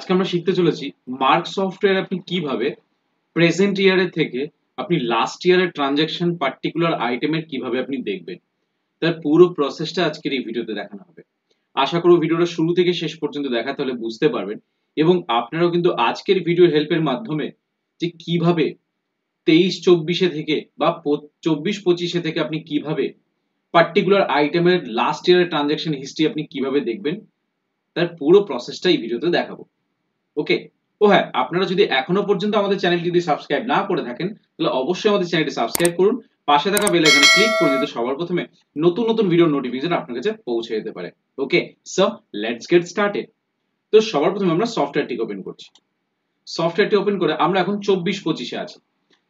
আজকে আমরা শিখতে চলেছি মার্ক সফটওয়্যার আপনি কিভাবে প্রেজেন্ট ইয়ারের থেকে আপনি লাস্ট ইয়ারের ট্রানজাকশন পার্টিকুলার আইটেমের কিভাবে আপনি দেখবেন তার পুরো প্রসেসটা আজকের এই ভিডিওতে দেখানো হবে। আশা করব ভিডিওটা শুরু থেকে শেষ পর্যন্ত দেখা তাহলে বুঝতে পারবেন এবং আপনারাও কিন্তু আজকের ভিডিও হেল্পের মাধ্যমে যে কিভাবে 23-24 থেকে বা 24-25 থেকে আপনি কিভাবে পার্টিকুলার আইটেমের লাস্ট ইয়ারের ট্রানজাকশন হিস্ট্রি আপনি কিভাবে দেখবেন তার পুরো প্রসেসটা এই ভিডিওতে দেখাবো। ওকে, ও হ্যাঁ, আপনারা যদি এখনো পর্যন্ত আমাদের চ্যানেলটি যদি সাবস্ক্রাইব না করে থাকেন তাহলে অবশ্যই আমাদের চ্যানেলটি সাবস্ক্রাইব করুন, পাশে থাকা বেল আইকনে ক্লিক করুন যাতে সবার প্রথমে নতুন নতুন ভিডিও নোটিফিকেশন আপনার কাছে পৌঁছে যেতে পারে। ওকে, সো লেটস গেট স্টার্টেড। তো সবার প্রথমে আমরা সফটওয়্যারটি ওপেন করছি। সফটওয়্যারটি ওপেন করে আমরা এখন 24-25 আছি।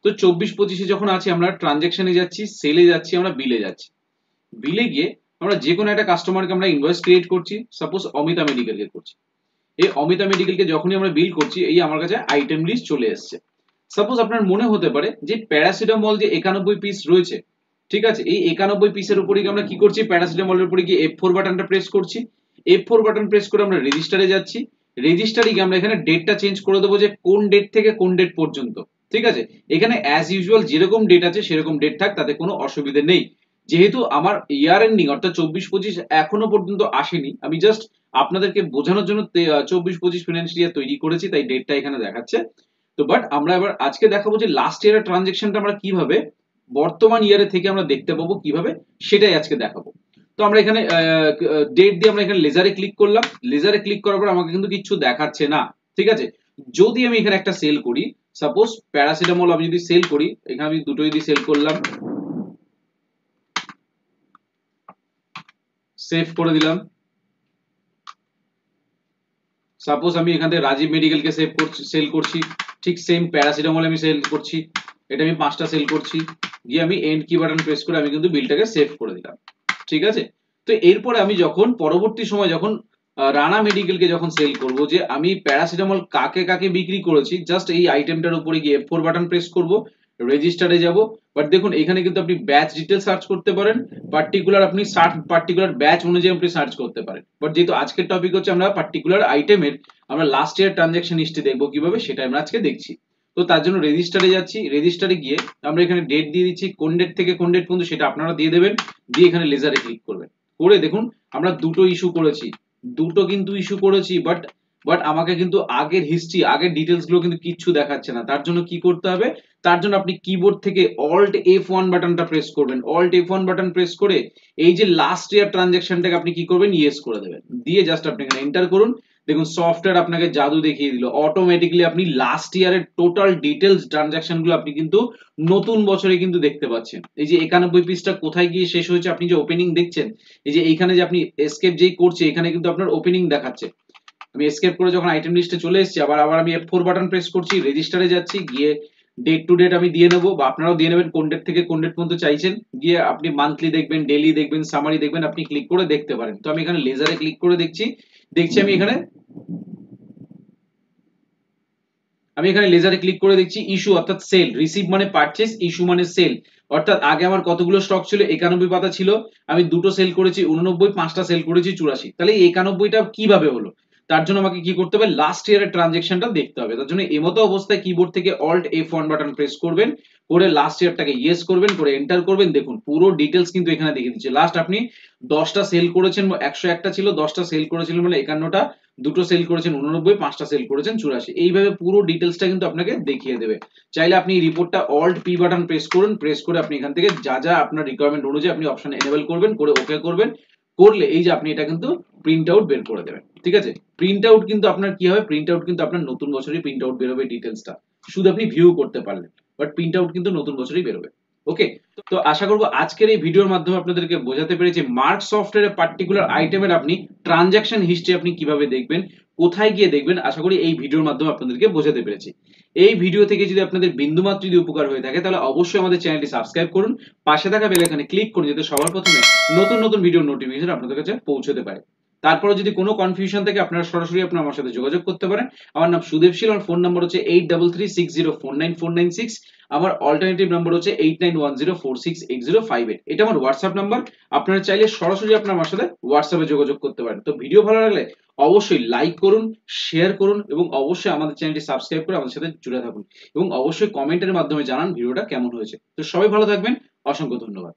তো 24-25 যখন আছি আমরা ট্রানজাকশনে যাচ্ছি, সেলে যাচ্ছি, আমরা বিলে যাচ্ছি। বিলে গিয়ে আমরা যে কোনো একটা কাস্টমারকে আমরা ইনভয়েস ক্রিয়েট করছি, সাপোজ অমিতা মেডিকেলকে করছি। এই অমিতা মেডিকেলকে যখনই আমরা বিল করছি এই আমার কাছে আইটেম লিস্ট চলে এসেছে। সাপোজ আপনার মনে হতে পারে যে প্যারাসিটামল যে 91 পিস রয়েছে, ঠিক আছে, এই 91 পিসের উপরে আমরা কি করছি, প্যারাসিটামলের উপরে গিয়ে F4 বাটনটা প্রেস করছি। F4 বাটন প্রেস করে আমরা রেজিস্টারে যাচ্ছি। রেজিস্টারে গিয়ে আমরা এখানে ডেটটা চেঞ্জ করে দেবো যে কোন ডেট থেকে কোন ডেট পর্যন্ত। ঠিক আছে, এখানে অ্যাজ ইউজুয়াল যেরকম ডেট আছে সেরকম ডেট থাক, তাতে কোনো অসুবিধা নেই। যেহেতু আমার ইয়ার এন্ডিং অর্থাৎ 24-25 এখনো পর্যন্ত আসেনি, আমি জাস্ট আপনাদেরকে বোঝানোর জন্য 24-25 ফিনান্সিয়াল ইয়ার তৈরি করেছি, তাই ডেটটা এখানে দেখাচ্ছে। তো বাট আমরা এবার আজকে দেখাবো যে লাস্ট ইয়ারের ট্রানজাকশনটা আমরা কিভাবে বর্তমান ইয়ারে থেকে আমরা দেখতে পাবো কিভাবে, সেটাই আজকে দেখাবো। তো আমরা এখানে ডেট দিয়ে আমরা এখানে লেজারে ক্লিক করলাম। লেজারে ক্লিক করার পর আমাকে কিন্তু কিছু দেখাচ্ছে না। ঠিক আছে, যদি আমি এখানে একটা সেল করি, সাপোজ প্যারাসিটামল আমি যদি সেল করি, এখানে আমি দুটো যদি সেল করলাম, সেভ করে দিলাম। সাপোজ আমি এখান থেকে রাজীব মেডিকেলকে সেল করছি, ঠিক সেম প্যারাসিটামল আমি সেল করছি, এটা আমি 5টা সেল করছি, গিয়ে আমি এন্ড কি বাটন প্রেস করে আমি কিন্তু বিলটাকে সেভ করে দিলাম। ঠিক আছে, তো এরপরে আমি যখন পরবর্তী সময় যখন রানা মেডিকেলকে যখন সেল করব, যে আমি প্যারাসিটামল কাকে কাকে বিক্রি করেছি, জাস্ট এই আইটেমটার উপরে গিয়ে F4 বাটন প্রেস করব, রেজিস্টারে যাব। বাট দেখুন এখানে কিন্তু আপনি ব্যাচ ডিটেল সার্চ করতে পারেন, পার্টিকুলার আপনি পার্টিকুলার ব্যাচ অনুযায়ী আপনি সার্চ করতে পারেন। বাট যেহেতু আজকের টপিক হচ্ছে আমরা পার্টিকুলার আইটেমের আমরা লাস্ট ইয়ার ট্রানজাকশন হিস্ট্রি দেখবো কিভাবে, সেটা আমরা আজকে দেখছি। তো তার জন্য রেজিস্টারে যাচ্ছি। রেজিস্টারে গিয়ে আমরা এখানে ডেট দিয়ে দিচ্ছি, কোন ডেট থেকে কোন ডেট পর্যন্ত সেটা আপনারা দিয়ে দেবেন, দিয়ে এখানে লেজারে ক্লিক করবেন। করে দেখুন আমরা দুটো ইস্যু করেছি, দুটো কিন্তু ইস্যু করেছি, বাট আমাকে কিন্তু আগের হিস্ট্রি আগের ডিটেলস গুলো কিন্তু কিচ্ছু দেখাচ্ছে না। তার জন্য কি করতে হবে, তার জন্য আপনি কিবোর্ড থেকে অল্ট F1 বাটনটা প্রেস করবেন। অল্ট F1 বাটন প্রেস করে এই যে লাস্ট ইয়ার ট্রানজাকশনটাকে আপনি কি করবেন, ইয়েস করে দেবেন, দিয়ে জাস্ট আপনি এখানে এন্টার করুন। দেখুন সফটওয়্যার আপনাকে জাদু দেখিয়ে দিল, অটোমেটিক্যালি আপনি লাস্ট ইয়ারের টোটাল ডিটেলস ট্রানজাকশন গুলো আপনি কিন্তু নতুন বছরে কিন্তু দেখতে পাচ্ছেন। এই যে 91 পিসটা কোথায় গিয়ে শেষ হয়েছে, আপনি যে ওপেনিং দেখছেন, এই যে এইখানে যে আপনি এসকেপ যেই করছে এখানে কিন্তু আপনার ওপেনিং দেখাচ্ছে। আমি এসকেপ করে যখন আইটেম লিস্টে চলে এসেছি, আবার আমি F4 বাটন প্রেস করছি, রেজিস্টারে যাচ্ছি, গিয়ে ডেট টু ডেট আমি দিয়ে নেবো, বা আপনারাও দিয়ে নেবেন কোন ডেট থেকে কোন ডেট পর্যন্ত চাইছেন। গিয়ে আপনি মান্থলি দেখবেন, ডেইলি দেখবেন, সামারি দেখবেন, আপনি ক্লিক করে দেখতে পারেন। তো আমি এখানে লেজারে ক্লিক করে দেখছি আমি এখানে লেজারে ক্লিক করে দেখছি ইস্যু অর্থাৎ সেল, রিসিভ মানে পারচেজ, ইস্যু মানে সেল। অর্থাৎ আগে আমার কতগুলো স্টক ছিল, 91 পাতা ছিল, আমি দুটো সেল করেছি 89, 5টা সেল করেছি 84। তাহলে এই 91টা কিভাবে হলো, তার জন্য আমাকে কি করতে হবে, লাস্ট ইয়ারের ট্রানজাকশনটা দেখতে হবে। তার জন্য এমতো অবস্থায় কিবোর্ড থেকে অল্ট F1 বাটন প্রেস করবেন, করে লাস্ট ইয়ারটাকে ইয়েস করবেন, করে এন্টার করবেন। দেখুন পুরো ডিটেলস কিন্তু এখানে দেখিয়ে দিচ্ছে। লাস্ট আপনি 10টা সেল করেছেন, 101টা ছিল, 10টা সেল করেছিলেন মানে 51টা, দুটো সেল করেছেন 89, 5টা সেল করেছেন 84। এইভাবে পুরো ডিটেলসটা কিন্তু আপনাকে দেখিয়ে দেবে। চাইলে আপনি এই রিপোর্টটা অল্ট P বাটন প্রেস করুন, প্রেস করে আপনি এখান থেকে যা যা আপনার রিকোয়ারমেন্ট অনুযায়ী আপনি অপশন এনেবল করবেন, করে ওকে করবেন। করলে এই যে আপনি এটা কিন্তু প্রিন্ট আউট বের করে দেবেন। ঠিক আছে, প্রিন্ট আউট কিন্তু আপনার কি হবে, প্রিন্ট আউট কিন্তু আপনার নতুন বছরই প্রিন্ট আউট বেরোবে ডিটেলসটা, শুধু আপনি ভিউ করতে পারলেন, বাট প্রিন্ট আউট কিন্তু নতুন বছরই বেরোবে। ওকে, তো আশা করবো আজকের এই ভিডিওর মাধ্যমে আপনাদেরকে বোঝাতে পেরেছি মার্ক সফটওয়্যারের পার্টিকুলার আইটেমের আপনি ট্রানজাকশন হিস্ট্রি আপনি কিভাবে দেখবেন, কোথায় গিয়ে দেখবেন। আশা করি এই ভিডিওর মাধ্যমে আপনাদেরকে বোঝাতে পেরেছি। এই ভিডিও থেকে যদি আপনাদের বিন্দুমাত্র যদি উপকার হয়ে থাকে তাহলে অবশ্যই আমাদের চ্যানেলটি সাবস্ক্রাইব করুন, পাশে থাকা বেল আইকনে ক্লিক করুন যাতে সবার প্রথমে নতুন নতুন ভিডিও নোটিফিকেশন আপনাদের কাছে পৌঁছতে পারে। তারপরে যদি কোনো কনফিউশন থাকে আপনারা সরাসরি আপনারা আমার সাথে যোগাযোগ করতে পারেন। আমার নাম সুদেব শীল, আমার ফোন নাম্বার হচ্ছে 8336049496। আমার অল্টারনেটিভ নাম্বার হচ্ছে 8910468058। এটা আমার হোয়াটসঅ্যাপ নাম্বার। আপনারা চাইলে সরাসরি আপনারা আমার সাথে হোয়াটসঅ্যাপে যোগাযোগ করতে পারেন। তো ভিডিও ভালো লাগলে অবশ্যই লাইক করুন, শেয়ার করুন এবং অবশ্যই আমাদের চ্যানেলটি সাবস্ক্রাইব করে আমাদের সাথে জুড়ে থাকুন এবং অবশ্যই কমেন্টের মাধ্যমে জানান ভিডিওটা কেমন হয়েছে। তো সবাই ভালো থাকবেন, অসংখ্য ধন্যবাদ।